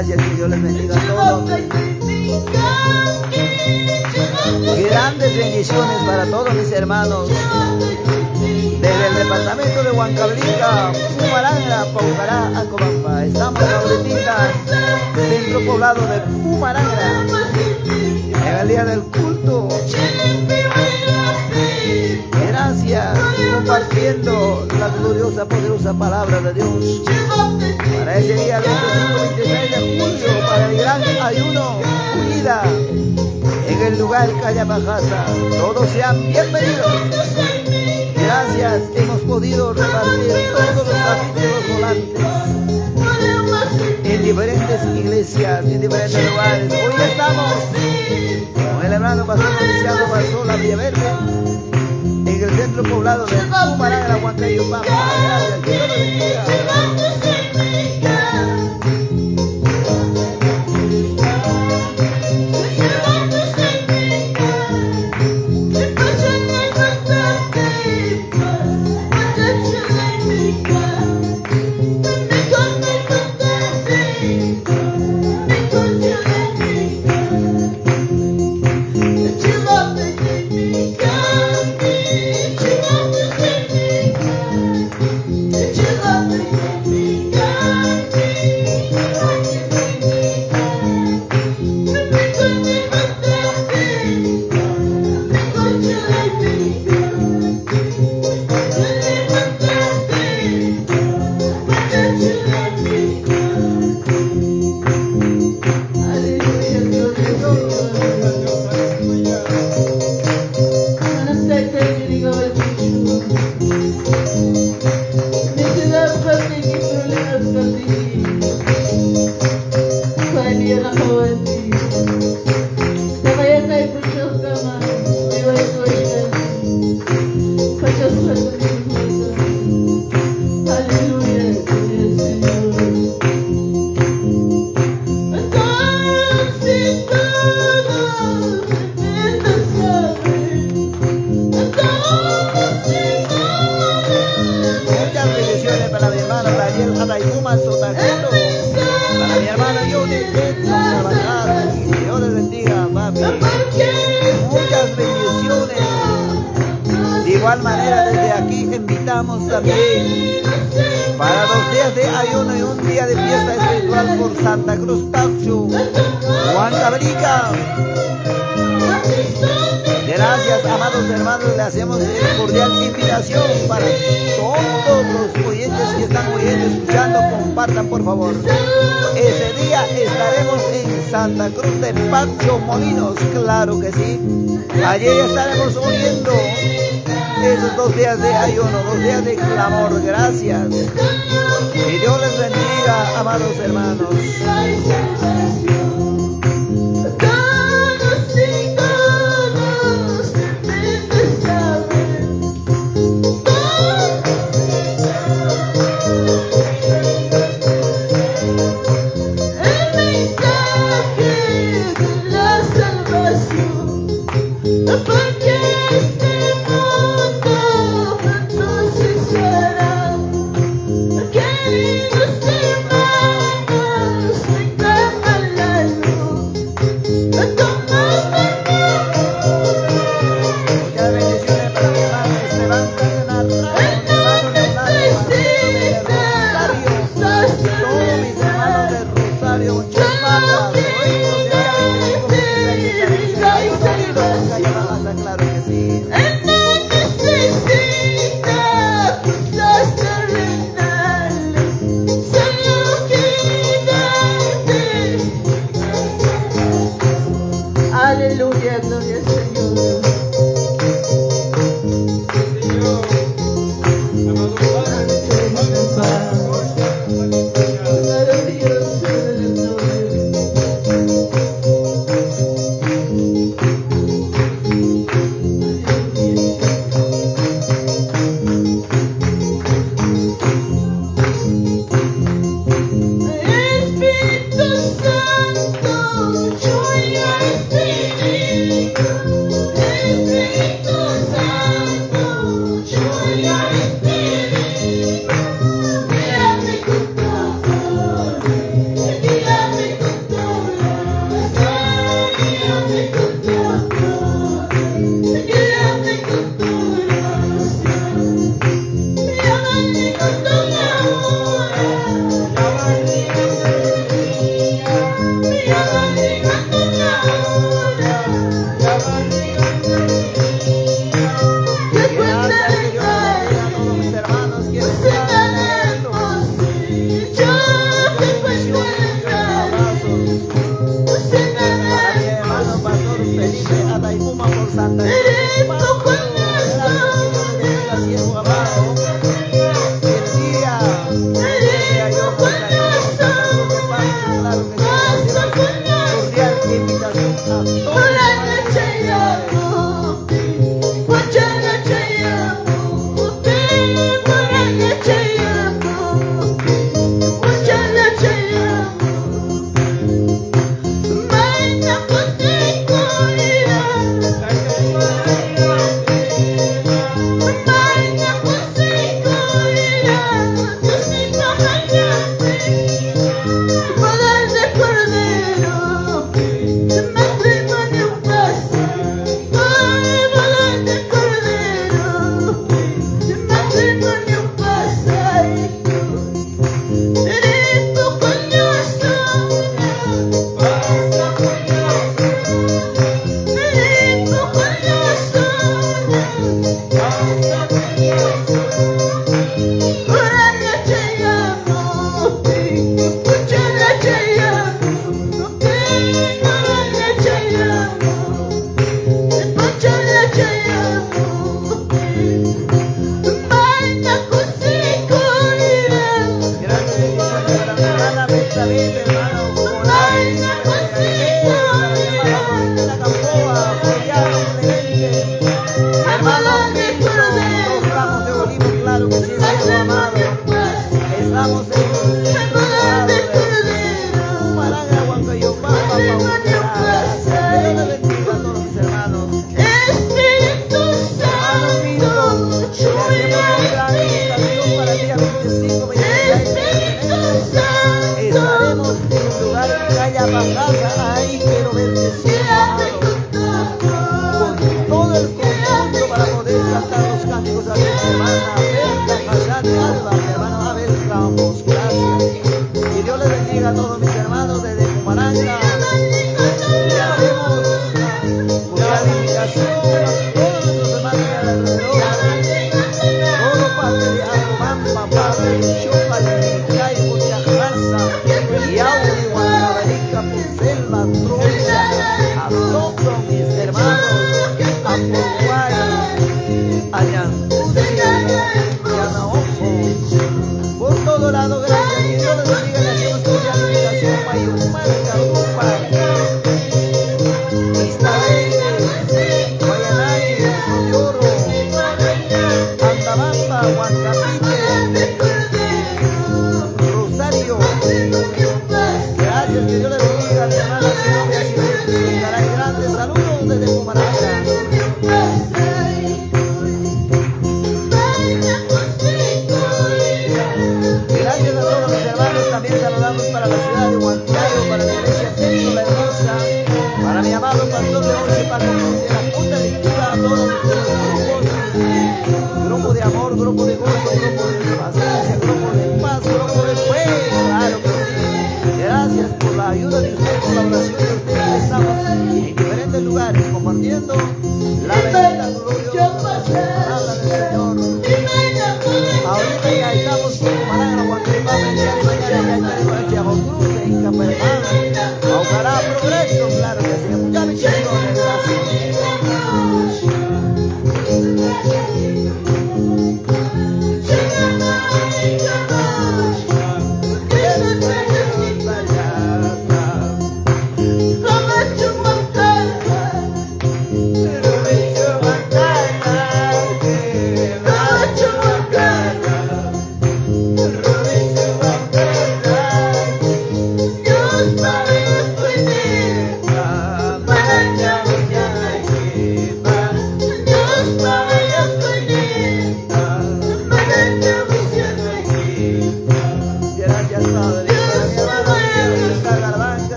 Gracias, que Dios les bendiga a todos. Grandes bendiciones para todos mis hermanos. Desde el departamento de Huancavelica, Pumaranga, Paucará, Acobamba. Estamos ahorita centro poblado de Pumaranga, en el día del culto. Gracias, compartiendo la gloriosa, poderosa palabra de Dios. Para ese día 25-26 de julio, para el gran ayuno, unida en el lugar Callapajasa. Todos sean bienvenidos. Gracias, hemos podido repartir todos los capítulos volantes en diferentes iglesias, en diferentes lugares. Hoy estamos con el hermano pastor Feliciano Barzola Villaverde en el centro poblado de Pumaranga, Huancayo, Pampa. Gracias, que Dios los bendiga. Gracias, amados hermanos, le hacemos cordial invitación para todos los oyentes que están oyendo, escuchando, compartan por favor. Ese día estaremos en Santa Cruz de Pacho Molinos, claro que sí. Allí estaremos oyendo esos 2 días de ayuno, 2 días de clamor. Gracias. Y Dios les bendiga, amados hermanos. Queridos hermanos,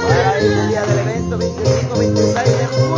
Para ese día del evento 25-26 de julio.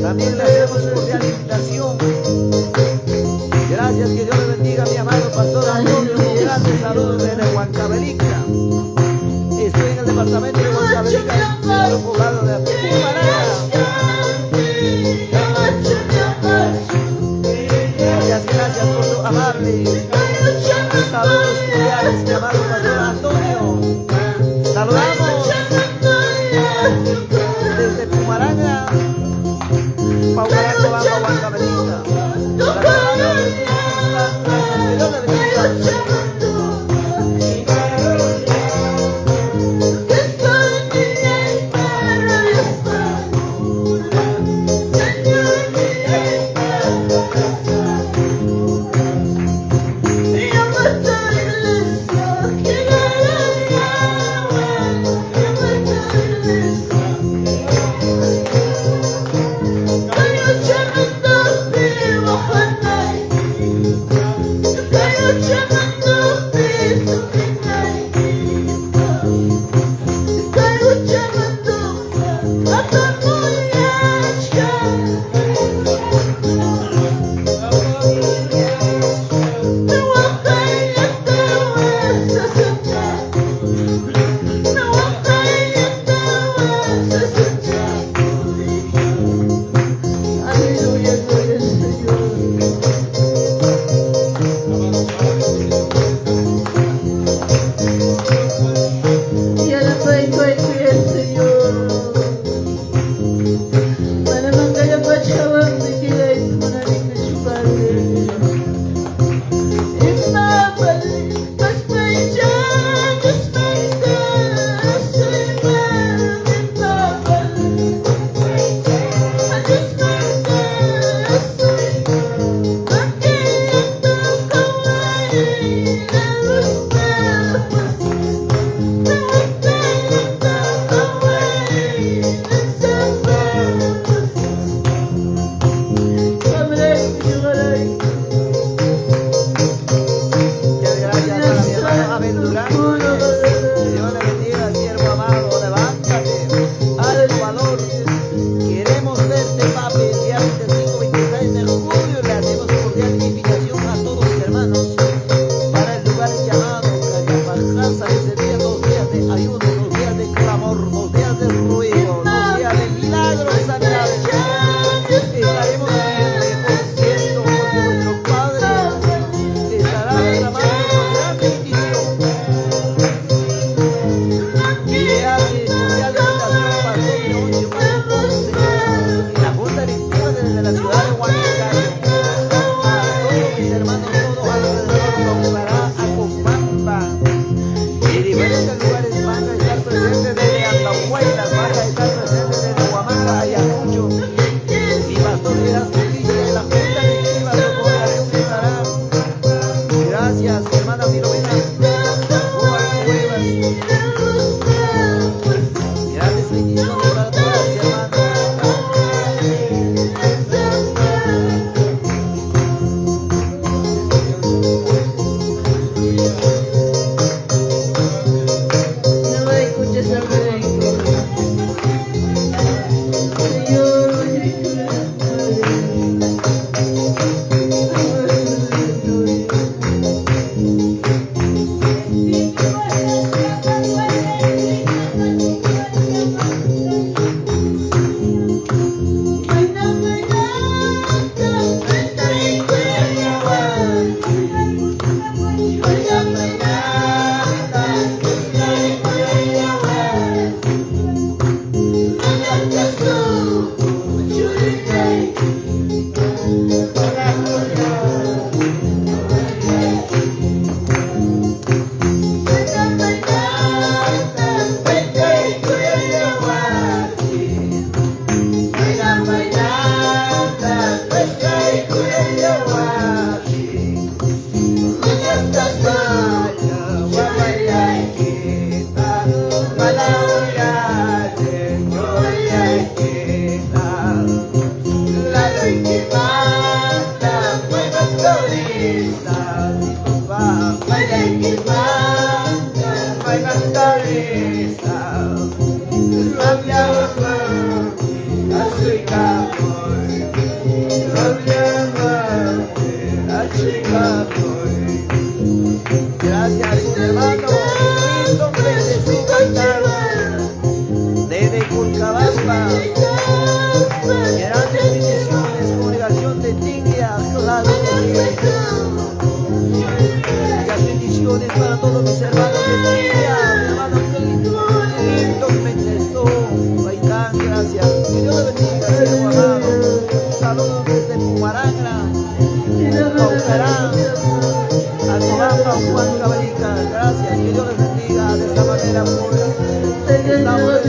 También le hacemos cordial invitación. Gracias, que Dios le bendiga a mi amado pastor Antonio, con grandes saludos desde Huancavelica. Estoy en el departamento de Huancavelica, en el poblado de Pumaranga. Gracias por su amable saludos cordiales, mi amado pastor Antonio. Saludamos desde Pumaranga, Paucaranga, Bamba, Huancavelica.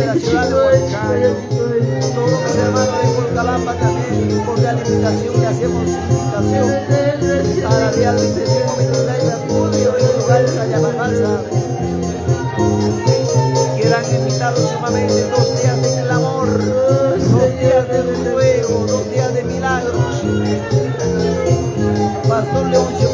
de la ciudad de Huancayo, todos mis hermanos de Colcalamba también, por la invitación que hacemos, invitación para el día 25, 26 de julio en el lugar de Callabajalsa. Quieran invitarlos sumamente 2 días de clamor, 2 días de fuego, 2 días de milagros. Pastor Leoncio